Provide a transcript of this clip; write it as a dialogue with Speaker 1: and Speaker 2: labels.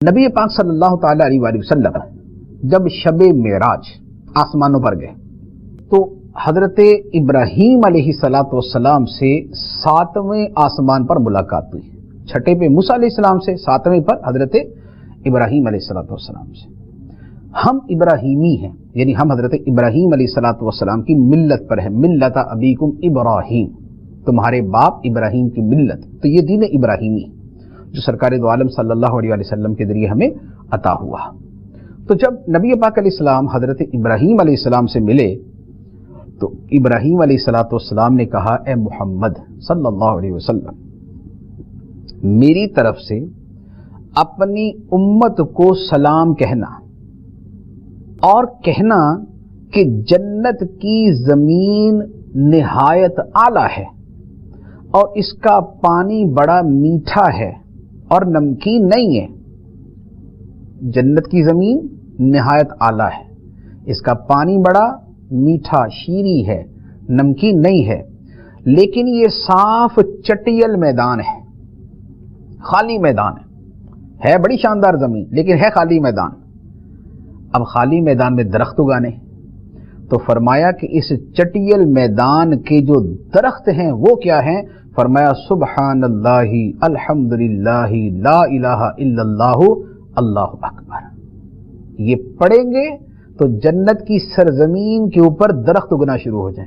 Speaker 1: نبی پاک صلی اللہ تعالی علیہ وآلہ وسلم جب شب معراج آسمانوں پر گئے تو حضرت ابراہیم علیہ السلام سے 7ویں آسمان پر ملاقات ہوئی. 6 پہ موسیٰ علیہ السلام سے، 7ویں پر حضرت ابراہیم علیہ السلام سے. ہم ابراہیمی ہیں، یعنی ہم حضرت ابراہیم علیہ السلام کی ملت پر ہیں. ملت ابیکم ابراہیم، تمہارے باپ ابراہیم کی ملت. تو یہ دین ابراہیمی جو سرکار دو عالم صلی اللہ علیہ وسلم کے ذریعے ہمیں عطا ہوا. تو جب نبی پاک علیہ السلام حضرت ابراہیم علیہ السلام سے ملے تو ابراہیم علیہ السلام نے کہا، اے محمد صلی اللہ علیہ وسلم، میری طرف سے اپنی امت کو سلام کہنا اور کہنا کہ جنت کی زمین نہایت اعلیٰ ہے اور اس کا پانی بڑا میٹھا ہے اور نمکین نہیں ہے. جنت کی زمین نہایت اعلیٰ ہے، اس کا پانی بڑا میٹھا شیریں ہے، نمکین نہیں ہے، لیکن یہ صاف چٹیل میدان ہے، خالی میدان ہے بڑی شاندار زمین لیکن ہے خالی میدان. اب خالی میدان میں درخت اگانے، تو فرمایا کہ اس چٹیل میدان کے جو درخت ہیں وہ کیا ہیں؟ فرمایا سبحان اللہ الحمدللہ لا الہ الا اللہ اللہ اکبر. یہ پڑھیں گے تو جنت کی سرزمین کے اوپر درخت اگنا شروع ہو جائیں.